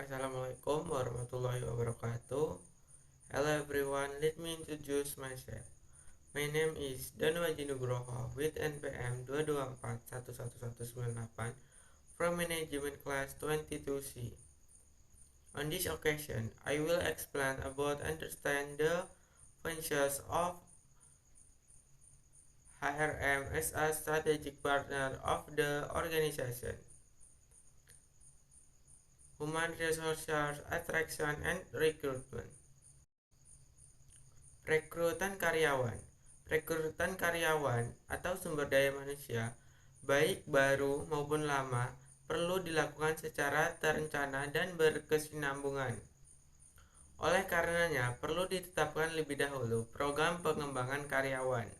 Assalamualaikum warahmatullahi wabarakatuh. Hello everyone, let me introduce myself. My name is Danwaji Nugroho with NPM 2241198 from Management Class 22C. On this occasion, I will explain about understand the functions of HRM as a strategic partner of the organization. Human Resources Attraction and Recruitment. Rekrutan karyawan atau sumber daya manusia, baik baru maupun lama, perlu dilakukan secara terencana dan berkesinambungan. Oleh karenanya, perlu ditetapkan lebih dahulu program pengembangan karyawan.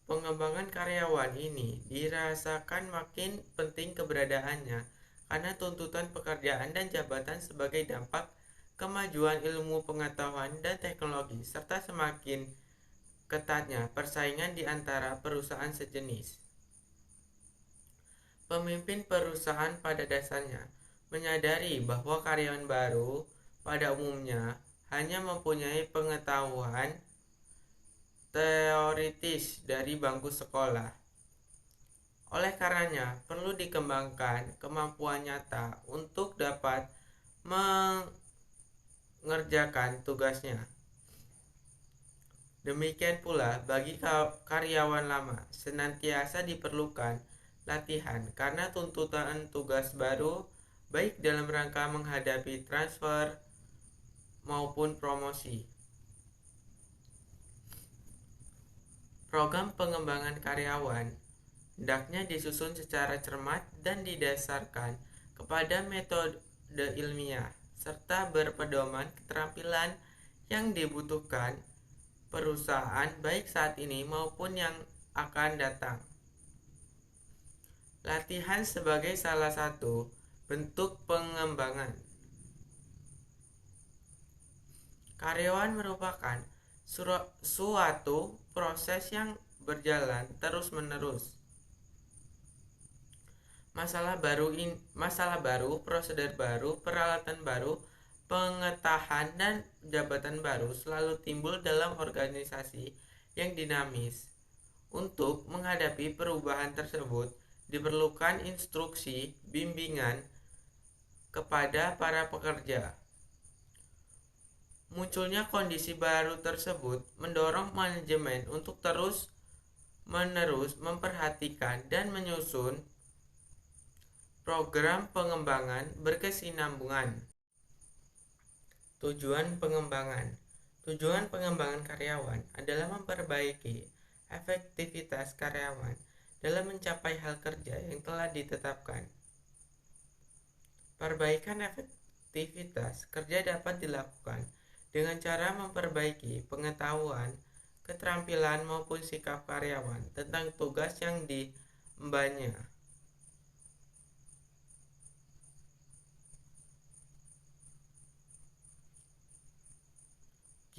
Pengembangan karyawan ini dirasakan makin penting keberadaannya karena tuntutan pekerjaan dan jabatan sebagai dampak kemajuan ilmu pengetahuan dan teknologi serta semakin ketatnya persaingan di antara perusahaan sejenis. Pemimpin perusahaan pada dasarnya menyadari bahwa karyawan baru pada umumnya hanya mempunyai pengetahuan teoritis dari bangku sekolah. Oleh karenanya, perlu dikembangkan kemampuan nyata untuk dapat mengerjakan tugasnya. Demikian pula bagi karyawan lama, senantiasa diperlukan latihan karena tuntutan tugas baru baik dalam rangka menghadapi transfer maupun promosi. Program pengembangan karyawan hendaknya disusun secara cermat dan didasarkan kepada metode ilmiah serta berpedoman keterampilan yang dibutuhkan perusahaan baik saat ini maupun yang akan datang. Latihan sebagai salah satu bentuk pengembangan. Karyawan merupakan suatu proses yang berjalan terus-menerus. Masalah baru, prosedur baru, peralatan baru, pengetahuan dan jabatan baru selalu timbul dalam organisasi yang dinamis. Untuk menghadapi perubahan tersebut, diperlukan instruksi, bimbingan kepada para pekerja. Munculnya kondisi baru tersebut mendorong manajemen untuk terus-menerus memperhatikan dan menyusun program pengembangan berkesinambungan. Tujuan pengembangan karyawan adalah memperbaiki efektivitas karyawan dalam mencapai hal kerja yang telah ditetapkan. Perbaikan efektivitas kerja dapat dilakukan dengan cara memperbaiki pengetahuan, keterampilan maupun sikap karyawan tentang tugas yang diembannya.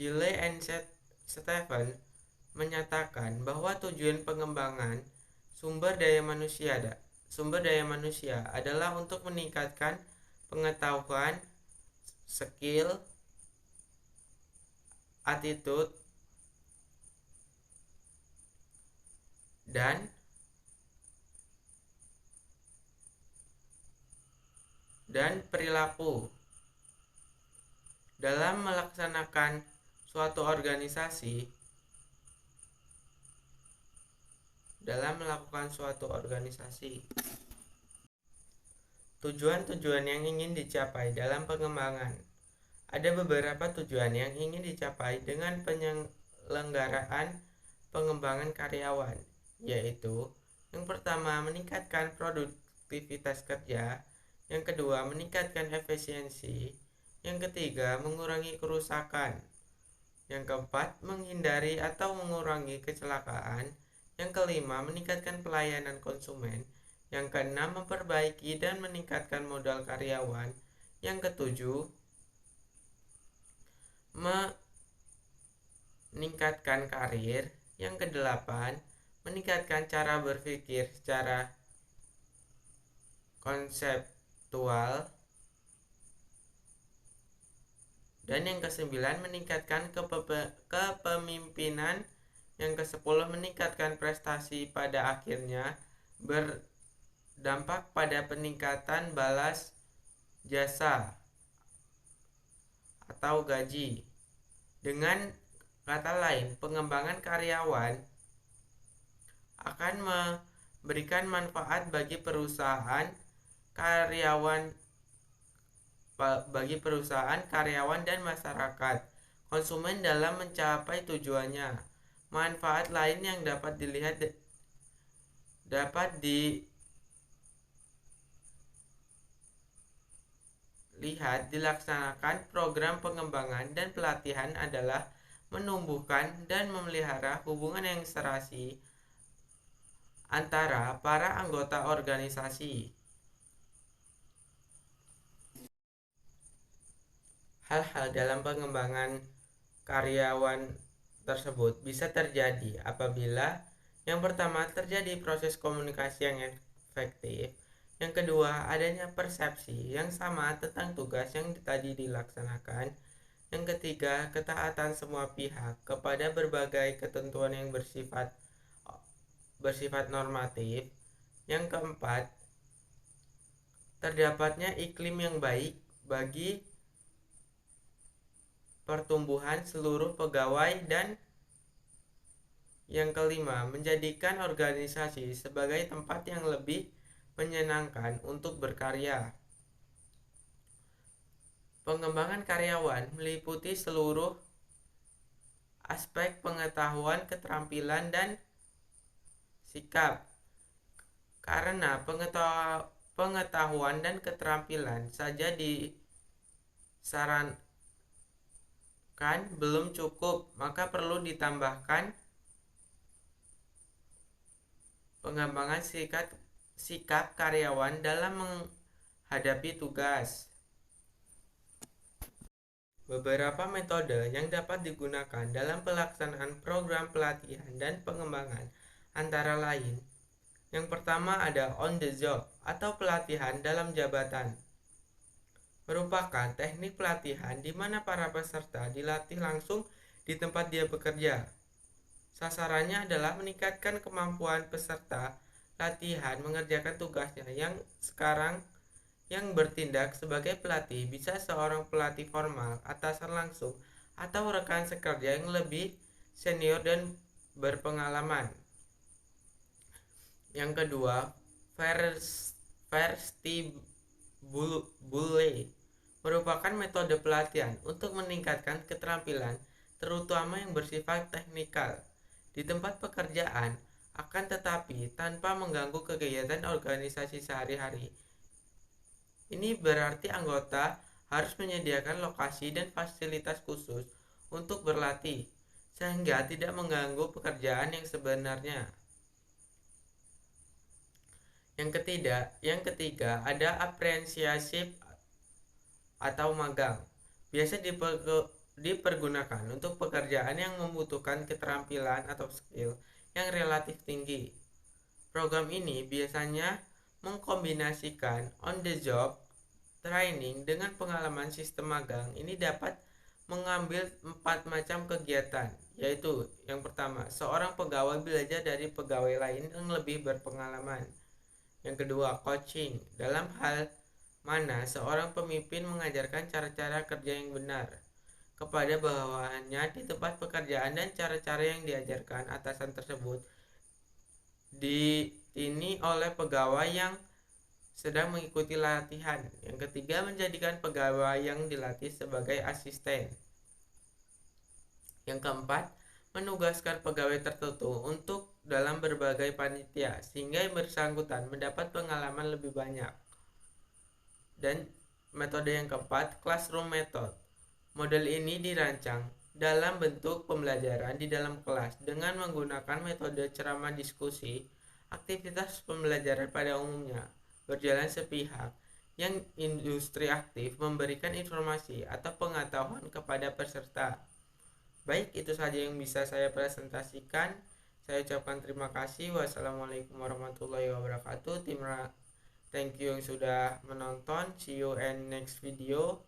Gile and Stephen menyatakan bahwa tujuan pengembangan sumber daya manusia adalah untuk meningkatkan pengetahuan, skill, attitude, dan perilaku dalam melaksanakan suatu organisasi. Tujuan-tujuan yang ingin dicapai dalam pengembangan. Ada beberapa tujuan yang ingin dicapai dengan penyelenggaraan pengembangan karyawan, yaitu yang pertama meningkatkan produktivitas kerja, yang kedua meningkatkan efisiensi, yang ketiga mengurangi kerusakan, yang keempat menghindari atau mengurangi kecelakaan, yang kelima meningkatkan pelayanan konsumen, yang keenam memperbaiki dan meningkatkan modal karyawan, yang ketujuh meningkatkan karir, yang kedelapan meningkatkan cara berpikir secara konseptual, Dan yang ke-9 meningkatkan kepemimpinan. Yang ke-10 meningkatkan prestasi pada akhirnya berdampak pada peningkatan balas jasa atau gaji. Dengan kata lain, pengembangan karyawan akan memberikan manfaat bagi perusahaan, karyawan dan masyarakat konsumen dalam mencapai tujuannya. Manfaat lain yang dapat dilaksanakan program pengembangan dan pelatihan adalah menumbuhkan dan memelihara hubungan yang serasi antara para anggota organisasi. Hal-hal dalam pengembangan karyawan tersebut bisa terjadi apabila yang pertama terjadi proses komunikasi yang efektif, yang kedua adanya persepsi yang sama tentang tugas yang tadi dilaksanakan, yang ketiga ketaatan semua pihak kepada berbagai ketentuan yang bersifat normatif, yang keempat terdapatnya iklim yang baik bagi pertumbuhan seluruh pegawai, dan yang kelima menjadikan organisasi sebagai tempat yang lebih menyenangkan untuk berkarya. Pengembangan karyawan meliputi seluruh aspek pengetahuan, keterampilan, dan sikap. Karena pengetahuan dan keterampilan saja disarankan belum cukup, maka perlu ditambahkan pengembangan sikap karyawan dalam menghadapi tugas. Beberapa metode yang dapat digunakan dalam pelaksanaan program pelatihan dan pengembangan antara lain: yang pertama ada on the job atau pelatihan dalam jabatan. Merupakan teknik pelatihan di mana para peserta dilatih langsung di tempat dia bekerja. Sasarannya adalah meningkatkan kemampuan peserta latihan mengerjakan tugasnya. Yang bertindak sebagai pelatih bisa seorang pelatih formal, atasan langsung, atau rekan sekerja yang lebih senior dan berpengalaman. Yang kedua, vestibular merupakan metode pelatihan untuk meningkatkan keterampilan terutama yang bersifat teknikal di tempat pekerjaan, akan tetapi tanpa mengganggu kegiatan organisasi sehari-hari. Ini berarti anggota harus menyediakan lokasi dan fasilitas khusus untuk berlatih, sehingga tidak mengganggu pekerjaan yang sebenarnya. Yang ketiga ada apprenticeship atau magang. Biasa dipergunakan untuk pekerjaan yang membutuhkan keterampilan atau skill yang relatif tinggi. Program ini biasanya mengkombinasikan on the job training dengan pengalaman sistem magang. Ini dapat mengambil 4 macam kegiatan, yaitu yang pertama, seorang pegawai belajar dari pegawai lain yang lebih berpengalaman. Yang kedua, coaching, dalam hal mana seorang pemimpin mengajarkan cara-cara kerja yang benar kepada bawahannya di tempat pekerjaan, dan cara-cara yang diajarkan atasan tersebut ini oleh pegawai yang sedang mengikuti latihan. Yang ketiga, menjadikan pegawai yang dilatih sebagai asisten. Yang keempat, menugaskan pegawai tertentu untuk dalam berbagai panitia sehingga yang bersangkutan mendapat pengalaman lebih banyak. Dan metode yang keempat, classroom method. Model ini dirancang dalam bentuk pembelajaran di dalam kelas dengan menggunakan metode ceramah, diskusi. Aktivitas pembelajaran pada umumnya berjalan sepihak, yang industri aktif memberikan informasi atau pengetahuan kepada peserta. Baik, itu saja yang bisa saya presentasikan. Saya ucapkan terima kasih. Wassalamualaikum warahmatullahi wabarakatuh. Thank you yang sudah menonton. See you in next video.